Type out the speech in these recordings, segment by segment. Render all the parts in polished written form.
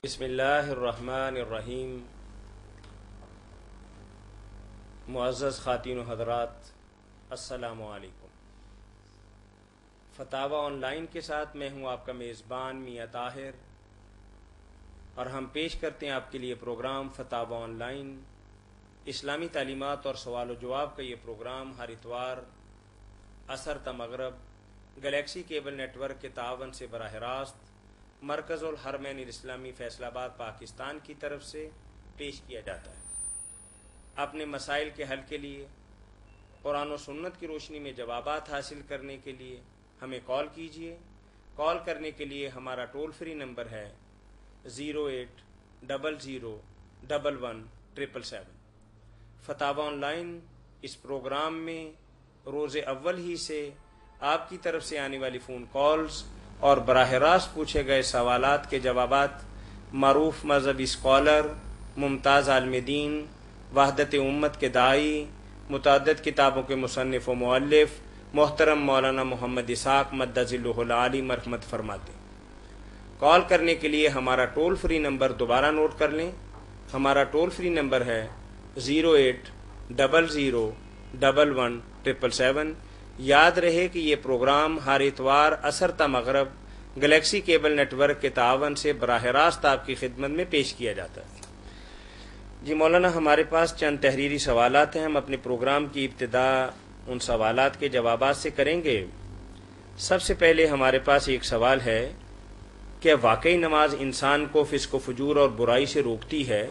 بسم اللہ الرحمن الرحیم۔ معزز خواتین و حضرات، السلام علیکم۔ فتاوی آن لائن کے ساتھ میں ہوں آپ کا میزبان میاں طاہر، اور ہم پیش کرتے ہیں آپ کے لیے پروگرام فتاوی آن لائن۔ اسلامی تعلیمات اور سوال و جواب کا یہ پروگرام ہر اتوار عصر تا مغرب گلیکسی کیبل نیٹ ورک کے تعاون سے براہ راست مرکز الحرمین الاسلامی فیصل آباد پاکستان کی طرف سے پیش کیا جاتا ہے۔ اپنے مسائل کے حل کے لیے، قرآن و سنت کی روشنی میں جوابات حاصل کرنے کے لیے ہمیں کال کیجیے۔ کال کرنے کے لیے ہمارا ٹول فری نمبر ہے 0800111777۔ فتاوی آن لائن اس پروگرام میں روز اول ہی سے آپ کی طرف سے آنے والی فون کالز اور براہ راست پوچھے گئے سوالات کے جوابات معروف مذہبی اسکالر، ممتاز عالم دین، وحدت امت کے داعی، متعدد کتابوں کے مصنف و مؤلف محترم مولانا محمد اسحاق مدظ اللہ العالی مرحمت فرماتے۔ کال کرنے کے لیے ہمارا ٹول فری نمبر دوبارہ نوٹ کر لیں۔ ہمارا ٹول فری نمبر ہے 0800111777۔ یاد رہے کہ یہ پروگرام ہر اتوار عصر تا مغرب گلیکسی کیبل نیٹ ورک کے تعاون سے براہ راست آپ کی خدمت میں پیش کیا جاتا ہے۔ جی مولانا، ہمارے پاس چند تحریری سوالات ہیں، ہم اپنے پروگرام کی ابتدا ان سوالات کے جوابات سے کریں گے۔ سب سے پہلے ہمارے پاس ایک سوال ہے کہ واقعی نماز انسان کو فسق و فجور اور برائی سے روکتی ہے؟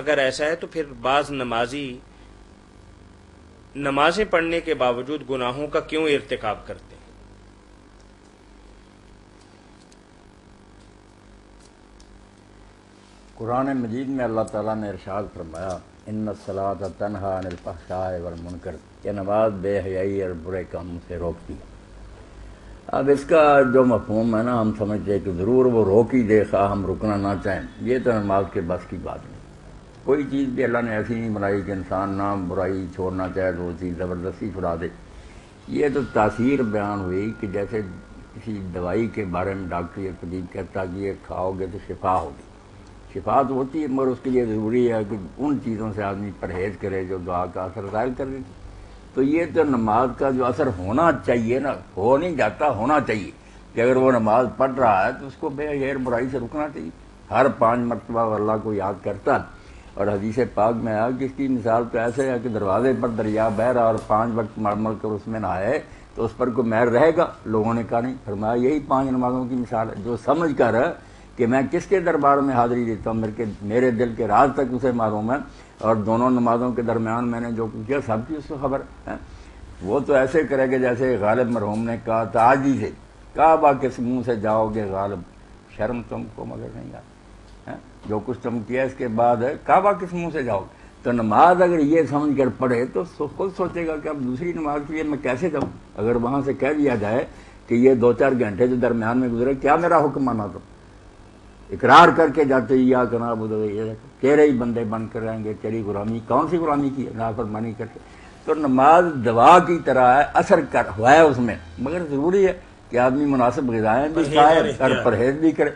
اگر ایسا ہے تو پھر بعض نمازی نمازیں پڑھنے کے باوجود گناہوں کا کیوں ارتکاب کرتے ہیں؟ قرآن مجید میں اللہ تعالیٰ نے ارشاد فرمایا ان الصلاۃ تنہی عن الفحشاء والمنکر، یہ نماز بے حیائی اور برے کاموں سے روکتی ہے۔ اب اس کا جو مفہوم ہے نا، ہم سمجھتے ہیں کہ ضرور وہ روک ہی دے خواہ ہم رکنا نہ چاہیں، یہ تو نماز کے بس کی بات نہیں۔ کوئی چیز بھی اللہ نے ایسی نہیں بنائی کہ انسان نہ برائی چھوڑنا چاہے تو وہ چیز زبردستی چھڑا دے۔ یہ تو تاثیر بیان ہوئی کہ جیسے کسی دوائی کے بارے میں ڈاکٹر یا طبیب کہتا کہ یہ کھاؤ گے تو شفا ہوگی۔ شفا تو ہوتی ہے، مگر اس کے لیے ضروری ہے کہ ان چیزوں سے آدمی پرہیز کرے جو دعا کا اثر ظاہر کر دے۔ تو یہ تو نماز کا جو اثر ہونا چاہیے نا، ہو نہیں جاتا، ہونا چاہیے کہ اگر وہ نماز پڑھ رہا ہے تو اس کو بے حیائی برائی سے رکنا چاہیے۔ ہر 5 مرتبہ وہ اللہ کو یاد کرتا ہے، اور حدیث پاک میں آیا کہ اس کی مثال تو ایسے ہے کہ دروازے پر دریا بہہ رہا اور 5 وقت مر کر اس میں نہائے تو اس پر کوئی مہر رہے گا؟ لوگوں نے کہا نہیں۔ فرمایا یہی 5 نمازوں کی مثال ہے، جو سمجھ کر کہ میں کس کے دربار میں حاضری دیتا ہوں، میرے دل کے راز تک اسے معلوم ہے، اور دونوں نمازوں کے درمیان میں نے جو کچھ کیا سب کی اس کو خبر ہے۔ وہ تو ایسے کرے گا جیسے غالب مرحوم نے کہا تھا آج ہی سے، کعبہ کس منہ سے جاؤ گے غالب، شرم تم کو مگر نہیں آتی، جو کچھ تم کیا اس کے بعد ہے کعبہ کس منہ سے جاؤ گے۔ تو نماز اگر یہ سمجھ کر پڑھے تو خود سوچے گا کہ اب دوسری نماز کے لیے میں کیسے جاؤں۔ اگر وہاں سے کہہ دیا جائے کہ یہ 2-4 گھنٹے جو درمیان میں گزرے کیا میرا حکم مانا، تو اقرار کر کے جاتے یا کنا بدل تیرے ہی بندے بن کر رہیں گے، تیری غلامی، کون سی غلامی کی ہے؟ نافرمانی کر کے۔ تو نماز دوا کی طرح ہے، اثر کر ہوا ہے اس میں، مگر ضروری ہے کہ آدمی مناسب غذائیں بھی کھائے اور پرہیز بھی کرے،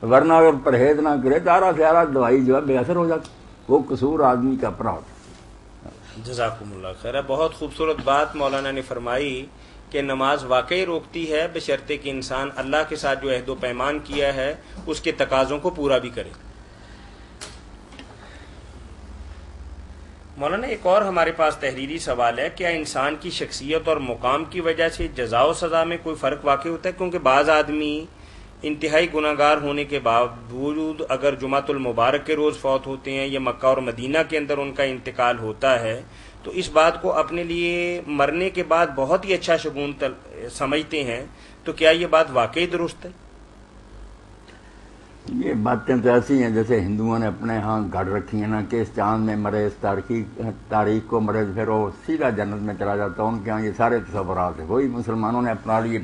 ورنہ اگر پرہیز نہ کرے تو آرا سے آرا دوائی جو ہے بے اثر ہو جاتی، وہ قصور آدمی کا اپنا ہوتا ہے۔ جزاکم اللہ خیر۔ بہت خوبصورت بات مولانا نے فرمائی کہ نماز واقعی روکتی ہے، بشرطے کہ انسان اللہ کے ساتھ جو عہد و پیمان کیا ہے اس کے تقاضوں کو پورا بھی کرے۔ مولانا ایک اور ہمارے پاس تحریری سوال ہے، کیا انسان کی شخصیت اور مقام کی وجہ سے جزا و سزا میں کوئی فرق واقع ہوتا ہے؟ کیونکہ بعض آدمی انتہائی گناہ گار ہونے کے باوجود اگر جمعۃ المبارک کے روز فوت ہوتے ہیں یا مکہ اور مدینہ کے اندر ان کا انتقال ہوتا ہے تو اس بات کو اپنے لیے مرنے کے بعد بہت ہی اچھا شگون سمجھتے ہیں، تو کیا یہ بات واقعی درست ہے؟ یہ باتیں تو ایسی ہیں جیسے ہندوؤں نے اپنے ہاں گھڑ رکھی ہیں نا کہ اس چاند میں مرے، اس تاریخ کو مرے پھر وہ سیدھا جنت میں چلا جاتا، ان کے ہاں یہ سارے تصورات ہیں۔ وہی مسلمانوں نے اپنا لیے،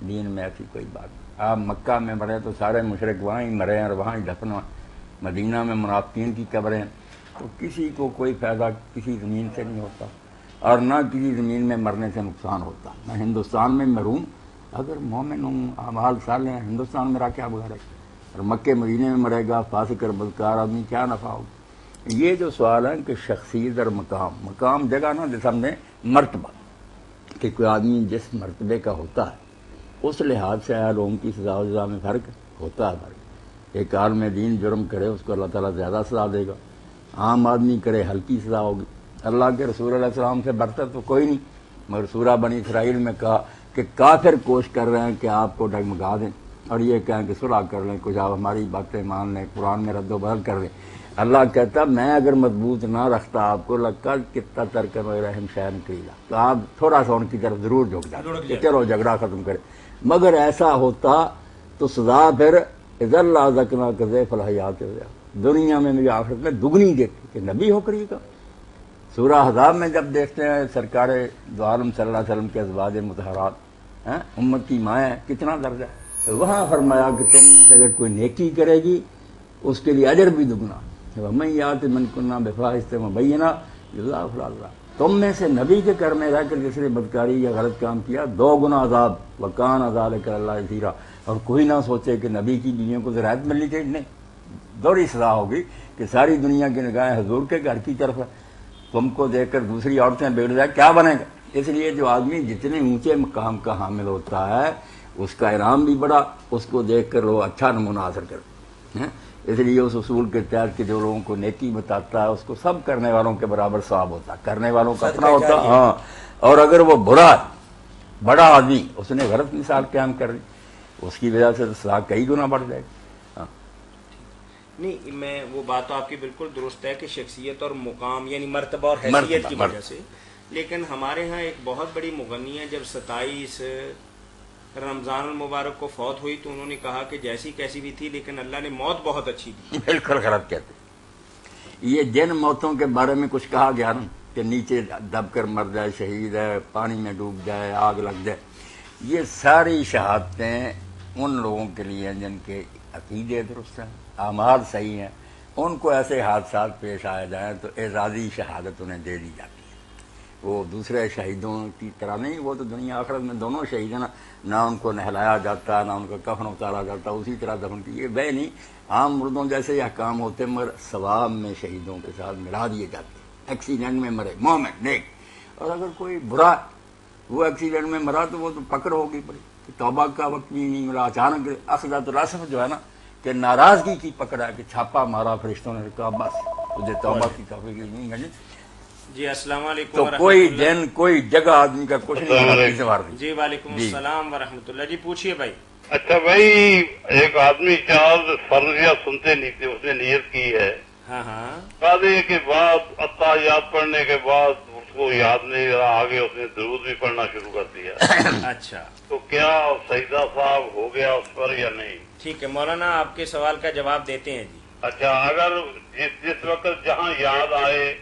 دین میں ایسی کوئی بات نہیں۔ آپ مکہ میں مرے تو سارے مشرک وہاں ہی مرے ہیں اور وہاں ہی دفن ہوئے، مدینہ میں منافقین کی قبریں ہیں، تو کسی کو کوئی فائدہ کسی زمین سے نہیں ہوتا، اور نہ کسی زمین میں مرنے سے نقصان ہوتا۔ میں ہندوستان میں مروں، اگر مومن ہوں، اعمال صالح ہیں، ہندوستان میرا کیا بگاڑے؟ اور مکے مدینے میں مرے گا فاسق اور بدکار آدمی، کیا نفع ہوگا؟ یہ جو سوال ہے کہ شخصیت اور مقام جگہ نا جیسے ہم نے مرتبہ، کہ کوئی آدمی جس مرتبے کا ہوتا ہے اس لحاظ سے لوگوں کی سزا و جزا میں فرق ہوتا ہے۔ فرق، ایک عالم دین جرم کرے اس کو اللہ تعالیٰ زیادہ سزا دے گا، عام آدمی کرے ہلکی سزا ہوگی۔ اللہ کے رسول علیہ السلام سے برتر تو کوئی نہیں، مگر سورہ بنی اسرائیل میں کہا کہ کافر کوشش کر رہے ہیں کہ آپ کو ڈگمگا دیں اور یہ کہیں کہ صلح کر لیں، کچھ آپ ہماری باتیں مان لیں، قرآن میں رد و بدل کر لیں۔ اللہ کہتا میں اگر مضبوط نہ رکھتا آپ کو لگتا کتنا ترکن رحم شہن کریلا، تو آپ تھوڑا سا ان کی طرف ضرور جھک جاتے کہ چلو جھگڑا ختم کرے، مگر ایسا ہوتا تو سزا پھر اذا اللہ ذکنا کذیف الحیات دنیا میں مجھے آخرت میں دگنی دیتی کہ نبی ہو کریے گا۔ سورہ احزاب میں جب دیکھتے ہیں سرکار دو عالم صلی اللہ علیہ وسلم کے ازواج مطہرات امت کی مائیں کتنا درجہ ہے، وہاں فرمایا کہ تم میں سے اگر کوئی نیکی کرے گی اس کے لیے اجر بھی دگنا، وَمَن يَأْتِ مِنكُنَّ بِفَاحِشَةٍ مُبَيِّنَةٍ يُضَاعَفْ لَهُ الْعَذَابُ، تم میں سے نبی کے گھر میں رہ کر جس نے بدکاری یا غلط کام کیا 2 گنا عذاب، وَكَانَ ذَلِكَ عَلَى اللَّهِ يَسِيرًا، اور کوئی نہ سوچے کہ نبی کی بیویوں کو رعایت ملنی چاہیے، نہیں، دوہری سزا ہوگی کہ ساری دنیا کی نگاہیں حضور کے گھر کی طرف ہے، تم کو دیکھ کر دوسری عورتیں بگڑ جائے کیا بنے گا؟ اس لیے جو آدمی جتنے اونچے مقام کا حامل ہوتا ہے اس کا انعام بھی بڑا، اس کو دیکھ کر لوگ اچھا نمونہ حاصل کرتے ہیں۔ اس لیے اس اصول کے تحت کہ جو لوگوں کو نیکی بتاتا ہے اس کو سب کرنے والوں کے برابر ثواب ہوتا ہے، کرنے والوں کا اپنا ہوتا ہے، ہاں، اور اگر وہ برا بڑا آدمی اس نے غلط مثال قائم کر دی اس کی وجہ سے سزا کئی گنا بڑھ جائے گی۔ نہیں، میں وہ بات تو آپ کی بالکل درست ہے کہ شخصیت اور مقام یعنی مرتبہ اور حیثیت کی وجہ سے، لیکن ہمارے ہاں ایک بہت بڑی مغنی ہے، جب 27 رمضان المبارک کو فوت ہوئی تو انہوں نے کہا کہ جیسی کیسی بھی تھی لیکن اللہ نے موت بہت اچھی دی۔ بالکل غلط کہتے یہ جن موتوں کے بارے میں کچھ کہا گیا نا کہ نیچے دب کر مر جائے شہید ہے، پانی میں ڈوب جائے، آگ لگ جائے، یہ ساری شہادتیں ان لوگوں کے لیے ہیں جن کے عقیدے درست ہیں، اعمال صحیح ہیں، ان کو ایسے حادثات پیش آئے جائیں تو اعزازی شہادت انہیں دے دی جاتی ہے۔ وہ دوسرے شہیدوں کی طرح نہیں، وہ تو دنیا آخرت میں دونوں شہید ہیں، نہ ان کو نہلایا جاتا نہ ان کا کفن اتارا جاتا، اسی طرح دفن کی، یہ وہ نہیں، عام مردوں جیسے احکام ہوتے مگر ثواب میں شہیدوں کے ساتھ ملا دیے جاتے، ایکسیڈنٹ میں مرے مومن نیک، اور اگر کوئی برا وہ ایکسیڈنٹ میں مرا تو وہ تو پکڑ ہوگی پڑی کہ توبہ کا وقت بھی نہیں ملا، اچانک اخذت الرسف جو ہے نا کہ ناراضگی کی پکڑ ہے کہ چھاپا مارا فرشتوں نے کہا بس تجھے توبہ کی توفیق نہیں ہے۔ جی السلام علیکم تو کوئی دن کوئی جگہ آدمی کا کچھ نہیں۔ جی وعلیکم السلام ورحمۃ اللہ، جی پوچھیے بھائی۔ اچھا بھائی، ایک آدمی چاند فرضیہ سنتے نہیں تھے، اس نے نیت کی ہے، ہاں قاضی کے بعد اتحیات پڑھنے کے بعد اس کو یاد نہیں رہا، آگے اس نے درود بھی پڑھنا شروع کر دیا۔ اچھا، تو کیا سجدہ صاحب ہو گیا اس پر یا نہیں؟ ٹھیک ہے مولانا، آپ کے سوال کا جواب دیتے ہیں جی۔ اچھا، اگر جس وقت جہاں یاد آئے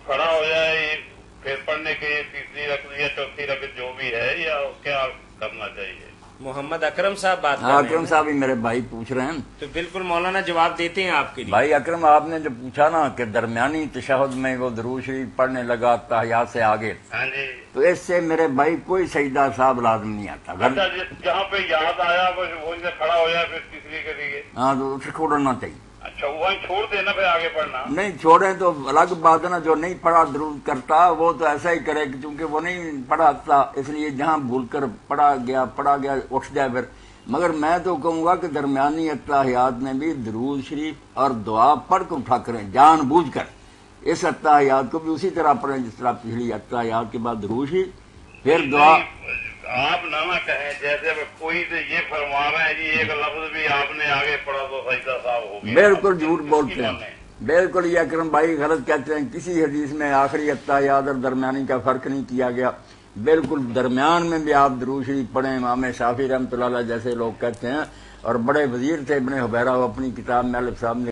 کھڑا ہو جائے پھر پڑھنے کے تیسری رکعت یا چوتھی رکعت جو بھی ہے، یا کیا کرنا چاہیے؟ محمد اکرم صاحب بات کر رہے ہیں۔ اکرم صاحب ہی میرے بھائی پوچھ رہے ہیں، تو بالکل مولانا جواب دیتے ہیں آپ کے لیے۔ بھائی اکرم آپ نے جو پوچھا نا کہ درمیانی تشہد میں وہ درود شریف پڑھنے لگا تحیات سے آگے، ہاں جی، تو اس سے میرے بھائی کوئی سجدہ صاحب لازم نہیں آتا۔ اچھا جہاں پہ یاد آیا وہ کھڑا ہو جائے پھر تیسری کے لیے، ہاں تو اسے چھوڑنا چاہیے، اچھا وہیں چھوڑ دینا پھر آگے پڑھنا نہیں چھوڑیں تو الگ بات ہے نا، جو نہیں پڑھا درود کرتا وہ تو ایسا ہی کرے کہ چونکہ وہ نہیں پڑھا تھا اس لیے جہاں بھول کر پڑھا گیا اٹھ جائے پھر، مگر میں تو کہوں گا کہ درمیانی اتحیات میں بھی درود شریف اور دعا پڑھ کر اٹھا کریں جان بوجھ کر، اس اتحیات کو بھی اسی طرح پڑھیں جس طرح پچھلی اتحیات کے بعد درود شریف پھر دعا۔ آپ نہ کہیں جیسے کوئی تو یہ فرما رہے ہیں جی ایک لفظ بھی آپ نے آگے پڑھا تو سجدہ صاحب ہو گیا، بالکل جھوٹ بولتے ہیں، بالکل یہ اکرم بھائی غلط کہتے ہیں، کسی حدیث میں آخری اتحیات اور درمیانی کا فرق نہیں کیا گیا، بالکل درمیان میں بھی آپ درود شریف پڑھیں، امام شافعی رحمۃ اللہ علیہ جیسے لوگ کہتے ہیں، اور بڑے وزیر تھے ابن حبیرہ، وہ اپنی کتاب میں الف صاحب نے